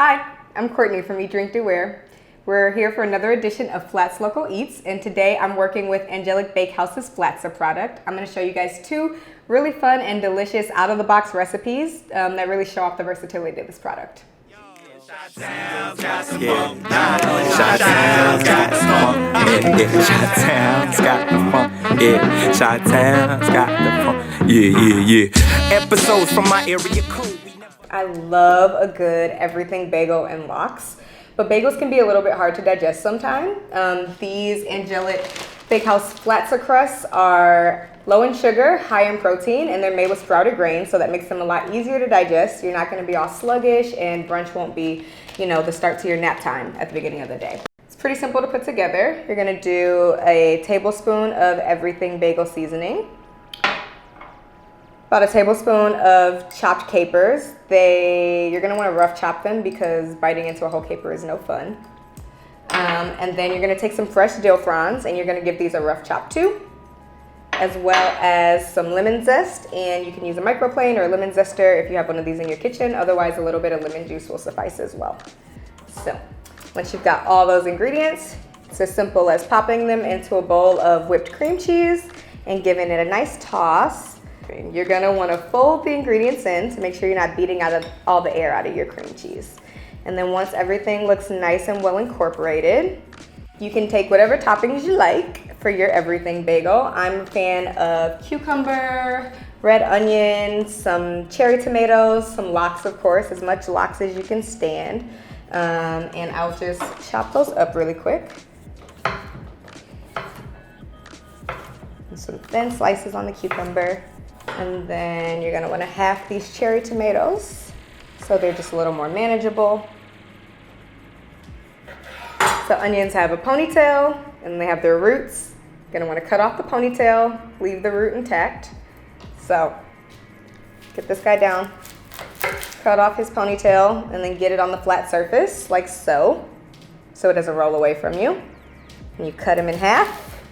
Hi, I'm Courtney from Eat, Drink, Do, Wear. We're here for another edition of Flats Local Eats, and today I'm working with Angelic Bakehouse's Flatza product. I'm going to show you guys two really fun and delicious out-of-the-box recipes that really show off the versatility of this product. Episodes from my area code. I love a good everything bagel and lox, but bagels can be a little bit hard to digest sometimes. These Angelic Bakehouse Flatza crusts are low in sugar, high in protein, and they're made with sprouted grains, so that makes them a lot easier to digest. You're not going to be all sluggish, and brunch won't be, the start to your nap time at the beginning of the day. It's pretty simple to put together. You're going to do a tablespoon of everything bagel seasoning, about a tablespoon of chopped capers. You're gonna wanna rough chop them because biting into a whole caper is no fun. And then you're gonna take some fresh dill fronds and you're gonna give these a rough chop too, as well as some lemon zest. And you can use a microplane or a lemon zester if you have one of these in your kitchen. Otherwise, a little bit of lemon juice will suffice as well. So once you've got all those ingredients, it's as simple as popping them into a bowl of whipped cream cheese and giving it a nice toss. You're gonna wanna fold the ingredients in to make sure you're not beating out of all the air out of your cream cheese. And then once everything looks nice and well incorporated, you can take whatever toppings you like for your everything bagel. I'm a fan of cucumber, red onion, some cherry tomatoes, some lox of course, as much lox as you can stand. And I'll just chop those up really quick. And some thin slices on the cucumber. And then you're gonna wanna half these cherry tomatoes so they're just a little more manageable. So onions have a ponytail and they have their roots. You're gonna wanna cut off the ponytail, leave the root intact. So get this guy down, cut off his ponytail, and then get it on the flat surface like so it doesn't roll away from you. And you cut him in half.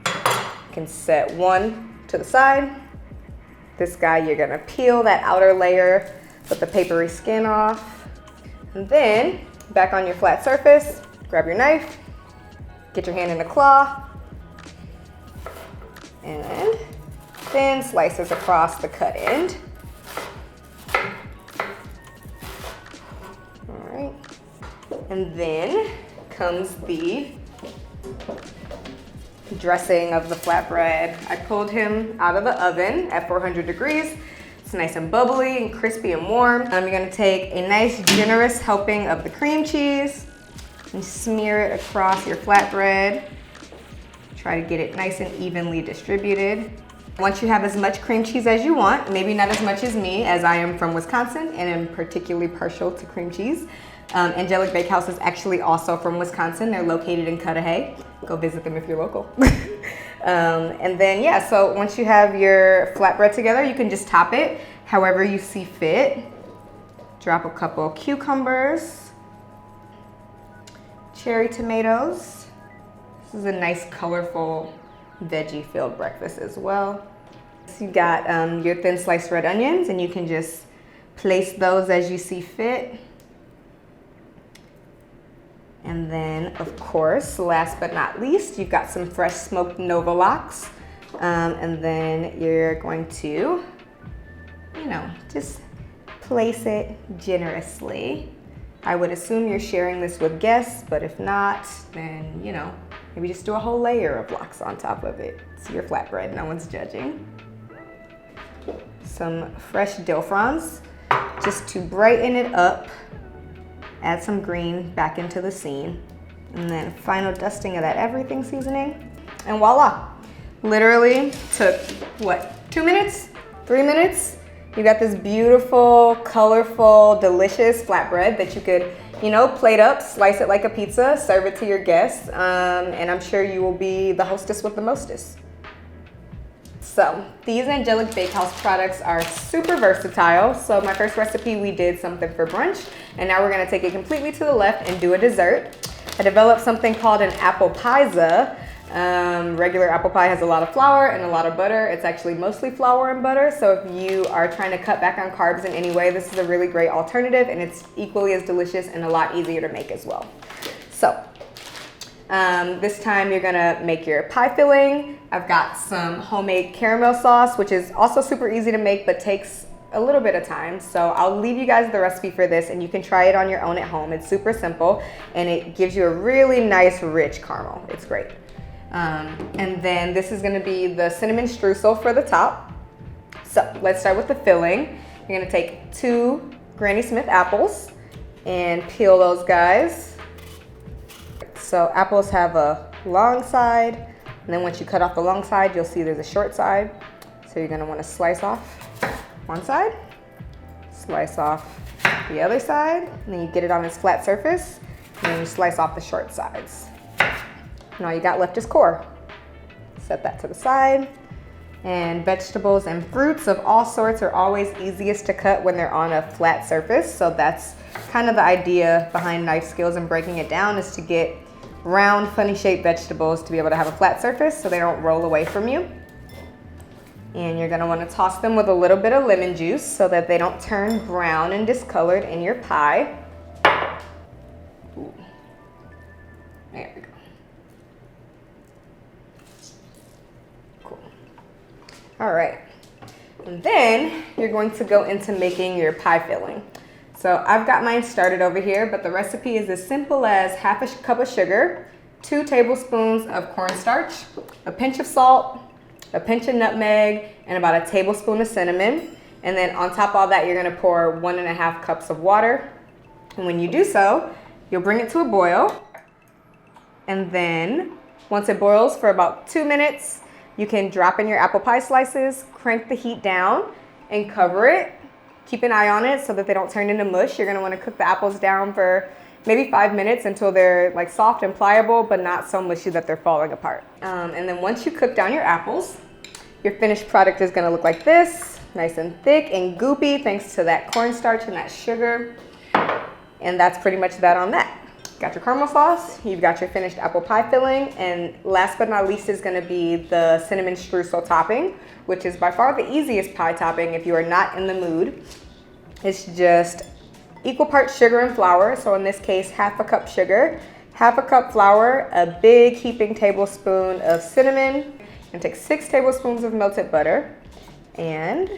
You can set one to the side. This guy, you're gonna peel that outer layer with the papery skin off. And then back on your flat surface, grab your knife, get your hand in a claw, and thin slices across the cut end. All right. And then comes the dressing of the flatbread. I pulled him out of the oven at 400 degrees. It's nice and bubbly and crispy and warm. You're gonna take a nice generous helping of the cream cheese and smear it across your flatbread. Try to get it nice and evenly distributed. Once you have as much cream cheese as you want, maybe not as much as me, as I am from Wisconsin and am particularly partial to cream cheese. Angelic Bakehouse is actually also from Wisconsin. They're located in Cudahy. Go visit them if you're local. And then, so once you have your flatbread together, you can just top it however you see fit. Drop a couple cucumbers, cherry tomatoes. This is a nice, colorful, veggie-filled breakfast as well. So you got your thin sliced red onions, and you can just place those as you see fit. And then, of course, last but not least, you've got some fresh smoked Nova lox. And then you're going to, just place it generously. I would assume you're sharing this with guests, but if not, then, maybe just do a whole layer of lox on top of it. It's your flatbread, no one's judging. Some fresh dill fronds, just to brighten it up. Add some green back into the scene. And then final dusting of that everything seasoning. And voila. Literally took, 2 minutes? 3 minutes? You got this beautiful, colorful, delicious flatbread that you could, plate up, slice it like a pizza, serve it to your guests. And I'm sure you will be the hostess with the mostest. So these Angelic Bakehouse products are super versatile. So my first recipe, we did something for brunch, and now we're gonna take it completely to the left and do a dessert. I developed something called an apple pizza. Regular apple pie has a lot of flour and a lot of butter. It's actually mostly flour and butter. So if you are trying to cut back on carbs in any way, this is a really great alternative, and it's equally as delicious and a lot easier to make as well. So this time you're gonna make your pie filling. I've got some homemade caramel sauce, which is also super easy to make, but takes a little bit of time. So I'll leave you guys the recipe for this, and you can try it on your own at home. It's super simple, and it gives you a really nice, rich caramel. It's great. And then this is gonna be the cinnamon streusel for the top. So let's start with the filling. You're gonna take 2 Granny Smith apples and peel those guys. So apples have a long side, and then once you cut off the long side, you'll see there's a short side. So you're gonna wanna slice off one side, slice off the other side, and then you get it on its flat surface, and then you slice off the short sides. And all you got left is core. Set that to the side. And vegetables and fruits of all sorts are always easiest to cut when they're on a flat surface. So that's kind of the idea behind knife skills and breaking it down, is to get round, funny shaped vegetables to be able to have a flat surface so they don't roll away from you. And you're gonna wanna toss them with a little bit of lemon juice so that they don't turn brown and discolored in your pie. Ooh. There we go. Cool. All right. And then you're going to go into making your pie filling. So I've got mine started over here, but the recipe is as simple as half a cup of sugar, 2 tablespoons of cornstarch, a pinch of salt, a pinch of nutmeg, and about a tablespoon of cinnamon. And then on top of all that, you're gonna pour 1.5 cups of water. And when you do so, you'll bring it to a boil. And then once it boils for about 2 minutes, you can drop in your apple pie slices, crank the heat down, and cover it. Keep an eye on it so that they don't turn into mush. You're gonna wanna cook the apples down for maybe 5 minutes until they're like soft and pliable, but not so mushy that they're falling apart. And then once you cook down your apples, your finished product is gonna look like this, nice and thick and goopy thanks to that cornstarch and that sugar. And that's pretty much that on that. Got your caramel sauce, you've got your finished apple pie filling, and last but not least is gonna be the cinnamon streusel topping, which is by far the easiest pie topping if you are not in the mood. It's just equal parts sugar and flour. So in this case, half a cup sugar, half a cup flour, a big heaping tablespoon of cinnamon, and take 6 tablespoons of melted butter and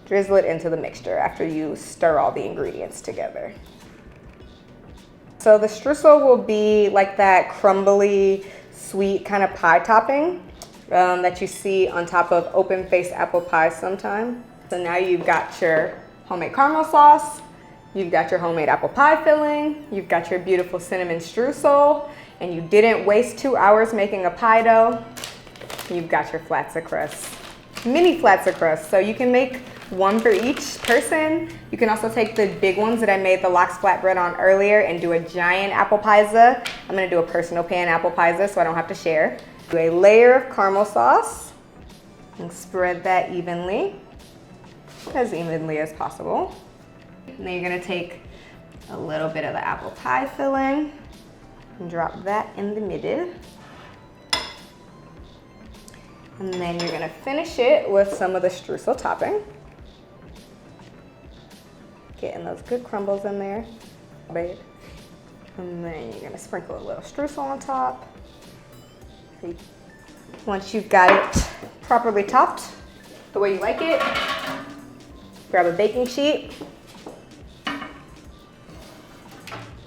drizzle it into the mixture after you stir all the ingredients together. So the streusel will be like that crumbly, sweet kind of pie topping that you see on top of open-faced apple pie sometime. So now you've got your homemade caramel sauce, you've got your homemade apple pie filling, you've got your beautiful cinnamon streusel, and you didn't waste 2 hours making a pie dough. You've got your Flatza crusts, mini Flatza crusts. So you can make one for each person. You can also take the big ones that I made the lox flatbread on earlier and do a giant apple pizza. I'm gonna do a personal pan apple pizza so I don't have to share. Do a layer of caramel sauce and spread that evenly as possible. And then you're gonna take a little bit of the apple pie filling and drop that in the middle. And then you're gonna finish it with some of the streusel topping. Getting those good crumbles in there. And then you're gonna sprinkle a little streusel on top. Once you've got it properly topped the way you like it, grab a baking sheet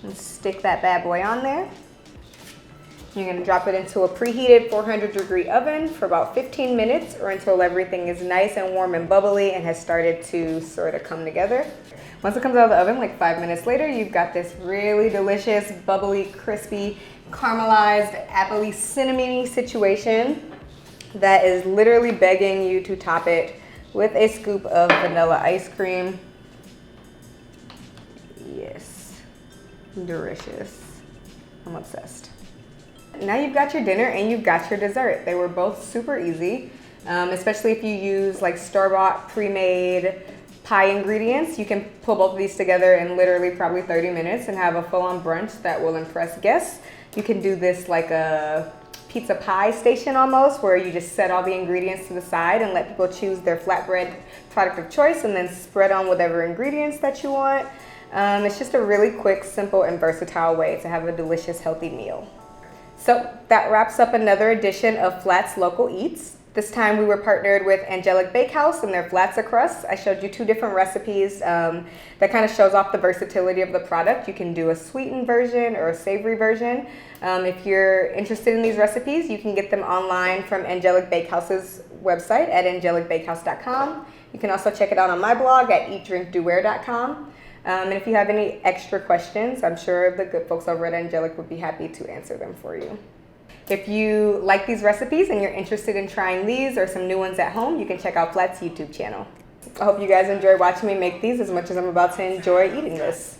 and stick that bad boy on there. You're gonna drop it into a preheated 400-degree oven for about 15 minutes or until everything is nice and warm and bubbly and has started to sort of come together. Once it comes out of the oven, like 5 minutes later, you've got this really delicious, bubbly, crispy, caramelized, appley, cinnamony situation that is literally begging you to top it with a scoop of vanilla ice cream. Yes, delicious. I'm obsessed. Now you've got your dinner and you've got your dessert. They were both super easy, especially if you use like store-bought pre-made pie ingredients. You can pull both of these together in literally probably 30 minutes and have a full-on brunch that will impress guests. You can do this like a pizza pie station almost, where you just set all the ingredients to the side and let people choose their flatbread product of choice and then spread on whatever ingredients that you want. It's just a really quick, simple, and versatile way to have a delicious, healthy meal. So that wraps up another edition of Flats Local Eats. This time we were partnered with Angelic Bakehouse and their Flatza crusts. I showed you 2 different recipes that kind of shows off the versatility of the product. You can do a sweetened version or a savory version. If you're interested in these recipes, you can get them online from Angelic Bakehouse's website at angelicbakehouse.com. You can also check it out on my blog at eatdrinkdoware.com. And if you have any extra questions, I'm sure the good folks over at Angelic would be happy to answer them for you. If you like these recipes and you're interested in trying these or some new ones at home, you can check out Flat's YouTube channel. I hope you guys enjoy watching me make these as much as I'm about to enjoy eating this.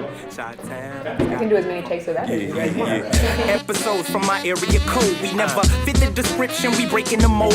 I can do as many takes of that as you guys want. Episodes from my area code. We never fit the description. We breaking the mold.